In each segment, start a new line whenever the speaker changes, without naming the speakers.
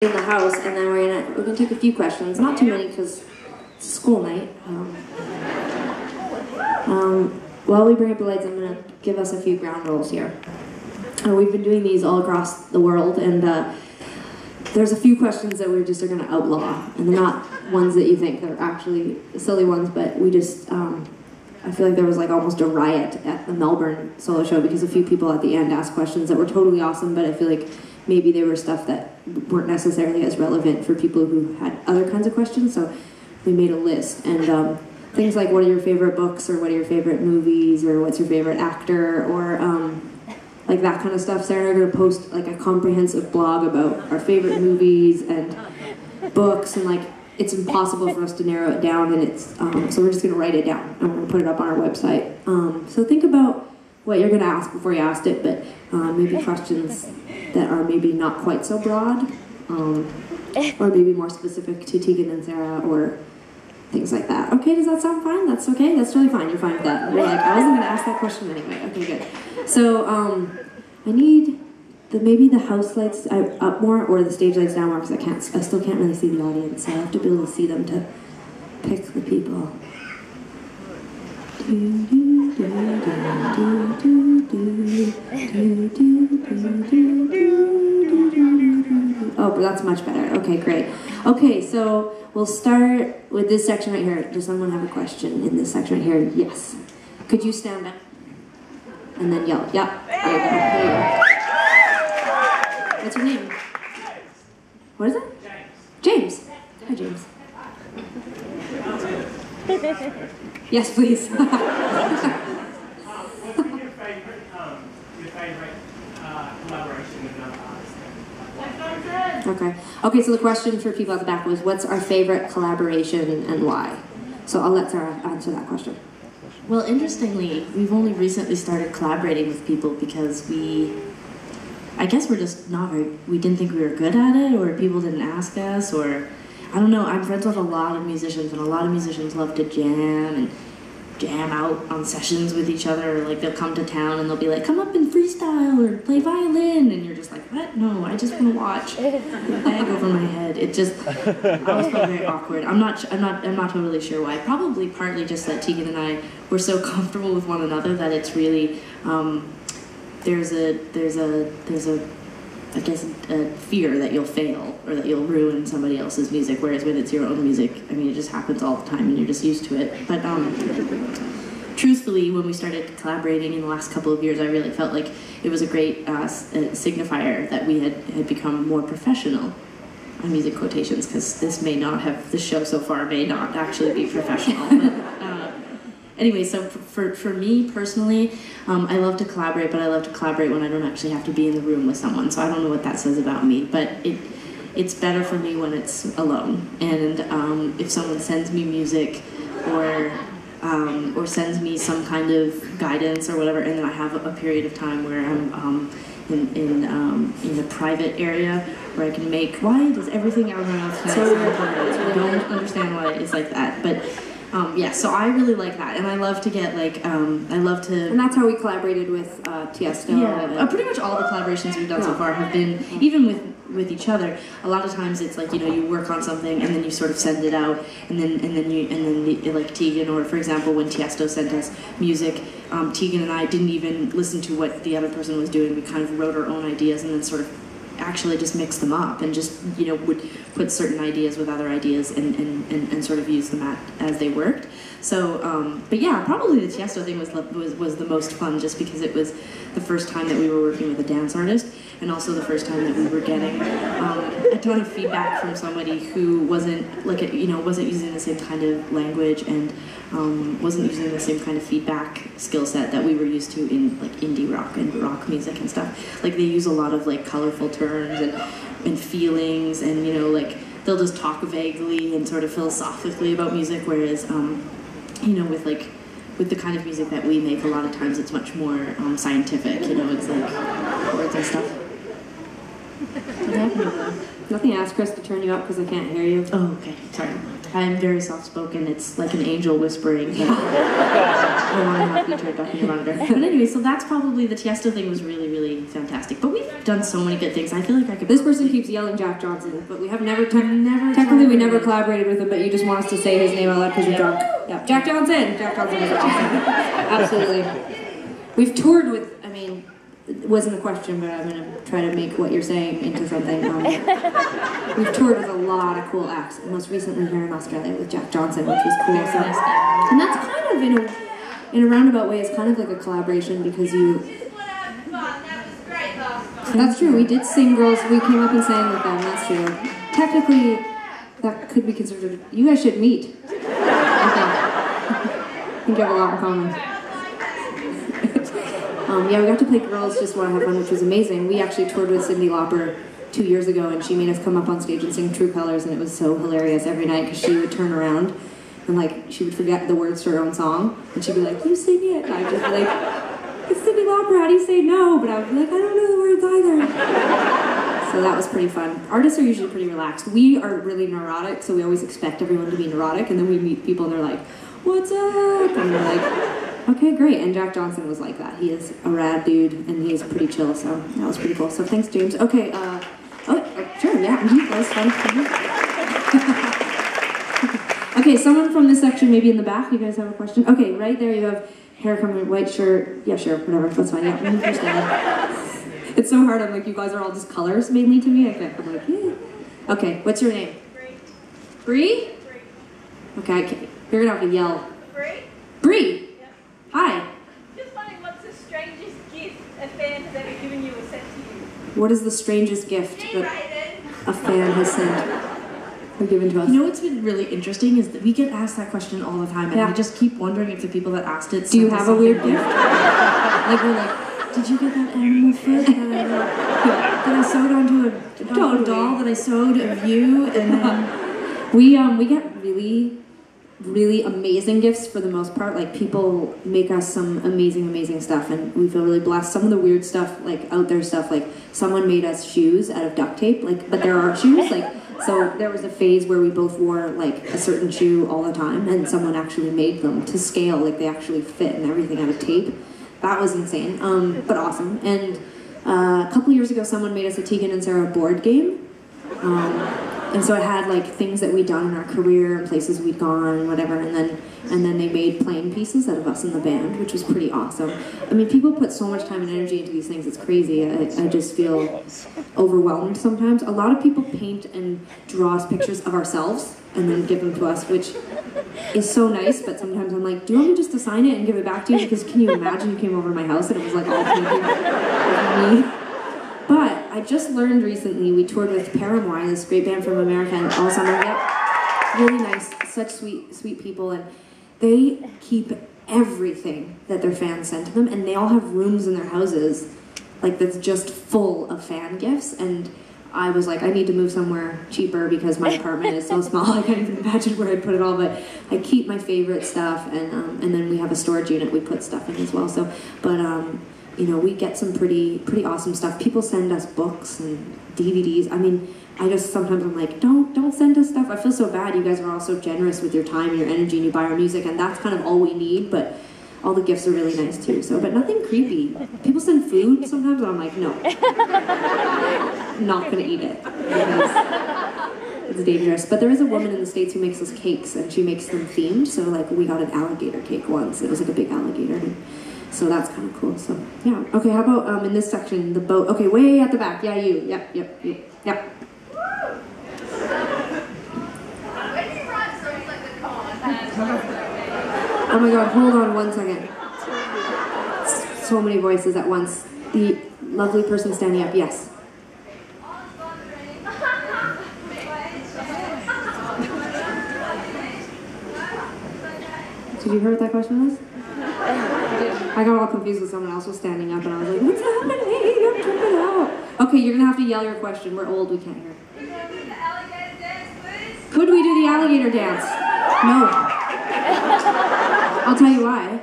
in the house, and then we're gonna take a few questions. Not too many because it's a school night. While we bring up the lights, I'm gonna give us a few ground rules here. We've been doing these all across the world, and there's a few questions that we just are gonna outlaw, and they're not ones that you think, they're actually silly ones, but we just I feel like there was like almost a riot at the Melbourne solo show because a few people at the end asked questions that were totally awesome, but I feel like maybe they were stuff that weren't necessarily as relevant for people who had other kinds of questions, so we made a list. And things like, what are your favorite books, or what are your favorite movies, or what's your favorite actor, or like that kind of stuff. Sarah and I are going to post like a comprehensive blog about our favorite movies and books, and like it's impossible for us to narrow it down, and it's so we're just going to write it down and we're going to put it up on our website. So think about what you're going to ask before you asked it, but maybe questions that are maybe not quite so broad, or maybe more specific to Tegan and Sara, or things like that. Okay, does that sound fine? That's okay? That's totally fine. You're fine with that. You're like, I wasn't going to ask that question anyway. Okay, good. So I need maybe the house lights up more, or the stage lights down more, because I still can't really see the audience, so I have to be able to see them to pick the people. Oh, but that's much better. Okay, great. Okay, so we'll start with this section right here. Does someone have a question in this section right here? Yes. Could you stand up and then yell? Yeah. There you go. There you go. What's your name? What is it? James. James. Hi, James. Yes, please.
What's your favorite collaboration with another artist?
Okay. Okay, so the question for people at the back was, what's our favorite collaboration and why? So I'll let Sarah answer that question.
Well, interestingly, we've only recently started collaborating with people because I guess we're just not we didn't think we were good at it, or people didn't ask us, or I don't know. I'm friends with a lot of musicians, and a lot of musicians love to jam out on sessions with each other. Like, they'll come to town and they'll be like, come up and freestyle or play violin, and you're just like, what? No, I just want to watch the bag over my head. It just, I always felt very awkward. I'm not totally sure why. Probably partly just that Tegan and I were so comfortable with one another that it's really, there's a I guess a fear that you'll fail or that you'll ruin somebody else's music, whereas when it's your own music, I mean, it just happens all the time and you're just used to it. But truthfully, when we started collaborating in the last couple of years, I really felt like it was a great signifier that we had become more professional on music quotations, because the show so far may not actually be professional. But, anyway, so for me personally, I love to collaborate, but I love to collaborate when I don't actually have to be in the room with someone. So I don't know what that says about me, but it's better for me when it's alone. And if someone sends me music or sends me some kind of guidance or whatever, and then I have a period of time where I'm in a private area where I can make. Why does everything out of my mouth sound so important? I don't understand why it's like that, but. Yeah, so I really like that, and I love to get like, And
that's how we collaborated with Tiesto.
Yeah, pretty much all the collaborations we've done so far have been, even with each other, a lot of times it's like, you work on something and then you sort of send it out, and then like Tegan, or for example when Tiesto sent us music, Tegan and I didn't even listen to what the other person was doing. We kind of wrote our own ideas and then sort of actually just mix them up and just would put certain ideas with other ideas and sort of use them as they worked. So but yeah, probably the Tiesto thing was the most fun, just because it was the first time that we were working with a dance artist, and also the first time that we were getting a ton of feedback from somebody who wasn't wasn't using the same kind of language and wasn't using the same kind of feedback skill set that we were used to in like indie rock and rock music and stuff. Like, they use a lot of like colorful terms and feelings, and like they'll just talk vaguely and sort of philosophically about music, whereas with the kind of music that we make, a lot of times it's much more scientific. It's like words and stuff. What happened?
Nothing. Ask Chris to turn you up because I can't hear you.
Oh, okay. Sorry. I'm very soft-spoken. It's like an angel whispering. But I want to have you turned up in your monitor. But anyway, so that's probably, the Tiesto thing was really, really fantastic. But we've done so many good things. I feel like I could.
This person keeps yelling Jack Johnson, but we have never technically we never collaborated with him, but you just want us to say his name out loud because you're drunk. Yeah, Jack Johnson. Jack Johnson is awesome. Absolutely. We've toured with. I mean, it wasn't a question, but I'm gonna try to make what you're saying into something. We've toured with a lot of cool acts. Most recently here in Australia with Jack Johnson, which was cool. So, and that's kind of in a roundabout way, it's kind of like a collaboration because you. That's true. We did sing Girls. We came up and sang with them. That's true. Technically, that could be considered. You guys should meet. Okay. I think you have a lot in common. Yeah, we got to play Girls Just Want to Have Fun, which was amazing. We actually toured with Cyndi Lauper 2 years ago, and she made us come up on stage and sing True Colors, and it was so hilarious every night because she would turn around and like she would forget the words to her own song, and she'd be like, "You sing it," and I'd just be like, "It's Cyndi Lauper, how do you say no?" But I would be like, "I don't know the words either." So that was pretty fun. Artists are usually pretty relaxed. We are really neurotic, so we always expect everyone to be neurotic, and then we meet people and they're like, "What's up?" And we're like, "Okay, great." And Jack Johnson was like that. He is a rad dude, and he is pretty chill, so that was pretty cool. So thanks, James. Okay, sure, yeah, that was fun. Okay, someone from this section, maybe in the back, you guys have a question? Okay, right there you have hair coming, white shirt. Yeah, sure, whatever, that's fine. Yeah, it's so hard. I'm like, you guys are all just colors mainly to me. I'm like, yeah. Okay, what's your name? Bree. Okay, you're gonna have to yell. Bree.
Yep.
Hi.
Just wondering, what's the strangest gift a fan has ever given you or sent to you?
What is the strangest gift that a fan has sent or given to us?
You know what's been really interesting is that we get asked that question all the time, and I just keep wondering if the people that asked it.
Do you have a weird gift? Like we're like, did you get that animal foot that I sewed onto a doll that I sewed of you? And then we get really amazing gifts for the most part. Like people make us some amazing stuff, and we feel really blessed. Some of the weird stuff, like out there stuff, like someone made us shoes out of duct tape, like, but there are shoes, like, so there was a phase where we both wore like a certain shoe all the time, and someone actually made them to scale, like they actually fit and everything out of tape. That was insane, but awesome. And a couple years ago someone made us a Tegan Sara board game. And so it had like things that we'd done in our career and places we'd gone and whatever, and then they made playing pieces out of us in the band, which was pretty awesome. I mean, people put so much time and energy into these things, it's crazy. I just feel overwhelmed sometimes. A lot of people paint and draw us pictures of ourselves and then give them to us, which is so nice, but sometimes I'm like, do you want me just to sign it and give it back to you? Because can you imagine you came over to my house and it was like all painted of me? But I just learned recently, we toured with Paramore, this great band from America, and all summer, really nice, such sweet people, and they keep everything that their fans send to them, and they all have rooms in their houses, like that's just full of fan gifts, and I was like, I need to move somewhere cheaper because my apartment is so small, I can't even imagine where I'd put it all, but I keep my favorite stuff, and then we have a storage unit we put stuff in as well, so, but, you know, we get some pretty awesome stuff. People send us books and DVDs. I mean, I just sometimes I'm like, don't send us stuff. I feel so bad. You guys are all so generous with your time and your energy, and you buy our music, and that's kind of all we need. But all the gifts are really nice too. So, but nothing creepy. People send food sometimes, and I'm like, no, I'm not gonna eat it because it's dangerous. But there is a woman in the States who makes us cakes, and she makes them themed. So, like, we got an alligator cake once. It was like a big alligator. So that's kind of cool. So yeah. Okay, how about in this section, the boat? Okay, way at the back. Yeah, you. Yep.
When do you write songs like the
Oh my God, hold on 1 second. So many voices at once. The lovely person standing up. Yes. Did you hear what that question was? I got all confused with someone else was standing up, and I was like, what's happening? I'm tripping out. Okay, you're gonna have to yell your question. We're old, we can't hear.
Can we do the alligator dance, please?
Could we do the alligator dance? No. I'll tell you why.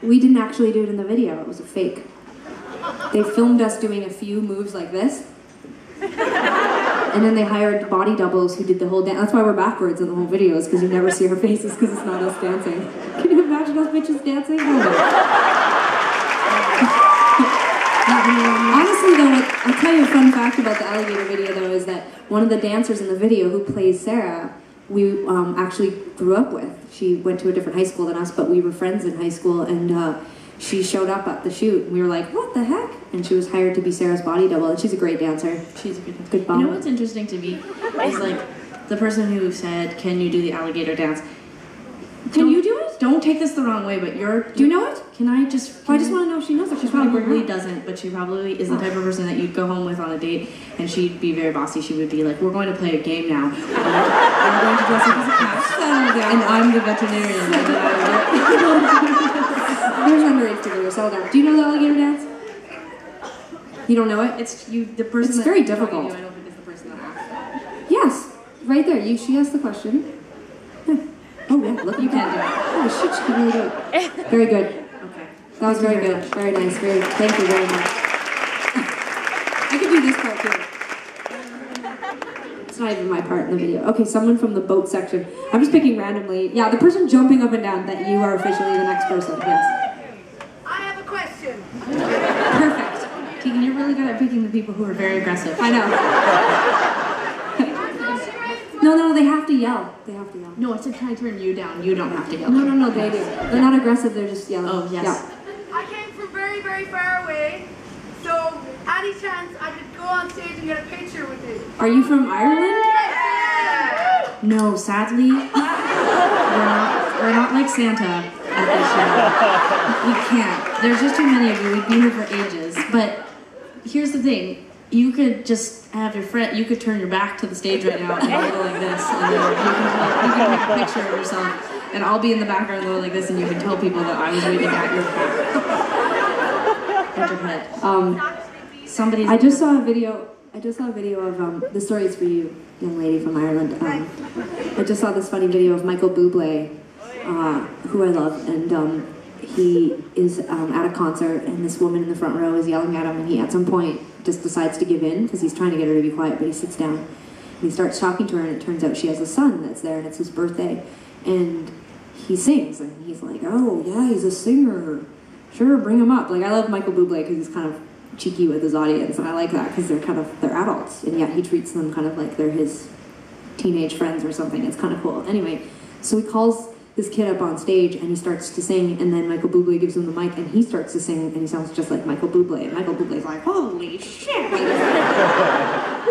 We didn't actually do it in the video. It was a fake. They filmed us doing a few moves like this, and then they hired body doubles who did the whole dance. That's why we're backwards in the whole video, is because you never see our faces because it's not us dancing. Can you imagine us bitches dancing? Oh, no. Honestly, though, I'll tell you a fun fact about the Alligator video, though, is that one of the dancers in the video who plays Sarah, we actually grew up with. She went to a different high school than us, but we were friends in high school, and she showed up at the shoot, and we were like, what the heck? And she was hired to be Sarah's body double, and she's a great dancer.
She's a good
Good bum.
You know what's interesting to me is like the person who said, "Can you do the alligator dance?"
Can you do it?
Don't take this the wrong way, but
Do you know it?
Can I just?
I just want to know if she knows it.
She probably doesn't, but she probably is the type of person that you'd go home with on a date, and she'd be very bossy. She would be like, "We're going to play a game now. We're going to dress up as a cat, and I'm the veterinarian."
There's underage to go. Settle down. Do you know the alligator dance? You don't know it?
It's you. The person.
It's
that
very
I'm talking
difficult.
to, I don't think it's the person that asked.
Yes, right there. She asked the question. Oh yeah, look, you can do it. Oh shit, she can really do it. Very good.
Okay.
That was very good. Very nice. Thank you very much. I could do this part too. It's not even my part in the video. Okay, someone from the boat section. I'm just picking randomly. Yeah, the person jumping up and down, that you are officially the next person. Yes.
I have a question.
Perfect.
Tegan, you're really good at picking the people who are very aggressive.
I know. No, they have to yell. They have to yell.
No, I said, can I turn you down? You don't have to yell.
No, they do. They're not aggressive, they're just yelling.
Oh, yes.
Yeah.
I came from very, very far away, so any chance I could go on stage and get a picture with you?
Are you from Ireland?
Yeah.
No, sadly, we're not like Santa at this show. We can't. There's just too many of you. We'd be here for ages. But here's the thing. You could just have your friend, you could turn your back to the stage right now and go like this, and then you can take a picture of yourself, and I'll be in the background going like this, and you can tell people that I was waving at your back. At your head. Somebody's...
I just saw a video of, the stories for you, young lady from Ireland. I just saw this funny video of Michael Buble, who I love, and he is at a concert, and this woman in the front row is yelling at him, and he at some point just decides to give in because he's trying to get her to be quiet, but he sits down and he starts talking to her, and it turns out she has a son that's there, and it's his birthday, and he sings, and he's like, oh yeah, he's a singer, sure, bring him up. Like, I love Michael Buble because he's kind of cheeky with his audience, and I like that because they're adults, and yet he treats them kind of like they're his teenage friends or something. It's kind of cool. Anyway, so he calls this kid up on stage, and he starts to sing, and then Michael Buble gives him the mic, and he starts to sing, and he sounds just like Michael Buble, and Michael Buble's like, holy shit!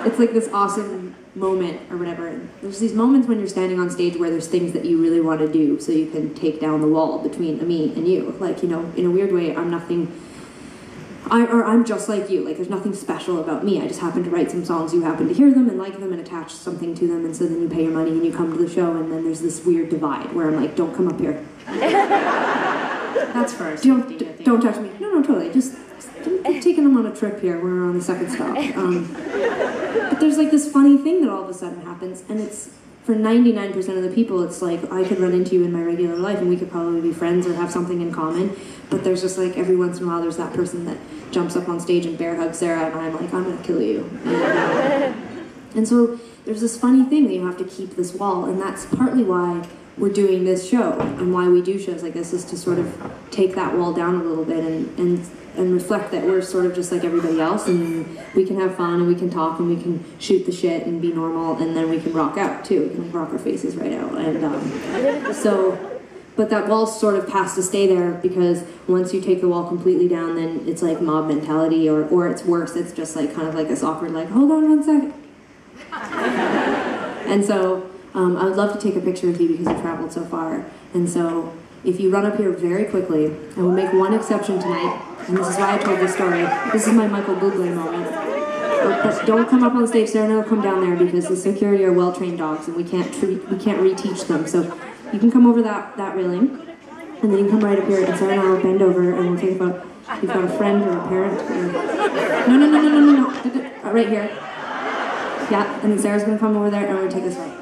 It's like this awesome moment, or whatever. And there's these moments when you're standing on stage where there's things that you really want to do, so you can take down the wall between me and you. Like, you know, in a weird way, I'm just like you. Like, there's nothing special about me. I just happen to write some songs, you happen to hear them and like them and attach something to them, and so then you pay your money and you come to the show, and then there's this weird divide where I'm like, don't come up here.
That's first.
Don't touch me. No, totally. Just I'm taking them on a trip here. We're on the second stop. But there's like this funny thing that all of a sudden happens, and it's, for 99% of the people, it's like, I could run into you in my regular life and we could probably be friends or have something in common, but there's just like, every once in a while, there's that person that jumps up on stage and bear hugs Sarah, and I'm like, I'm gonna kill you. And so there's this funny thing that you have to keep this wall, and that's partly why we're doing this show, and why we do shows like this, is to sort of take that wall down a little bit and reflect that we're sort of just like everybody else, and we can have fun, and we can talk, and we can shoot the shit and be normal, and then we can rock out too. We can like rock our faces right out. And but that wall sort of has to stay there, because once you take the wall completely down, then it's like mob mentality, or it's worse, it's just like kind of like this awkward, like, hold on 1 second. And so I would love to take a picture with you because you've traveled so far. And so if you run up here very quickly, I will make one exception tonight, and this is why I told this story. This is my Michael Buble moment. But don't come up on stage, Sarah, no, come down there, because the security are well-trained dogs, and we can't reteach them. So you can come over that railing, and then you can come right up here, and Sarah and I will bend over, and we'll take a photo. You've got a friend or a parent. Or... No. Right here. Yeah, and then Sarah's gonna come over there, and we're gonna take this right.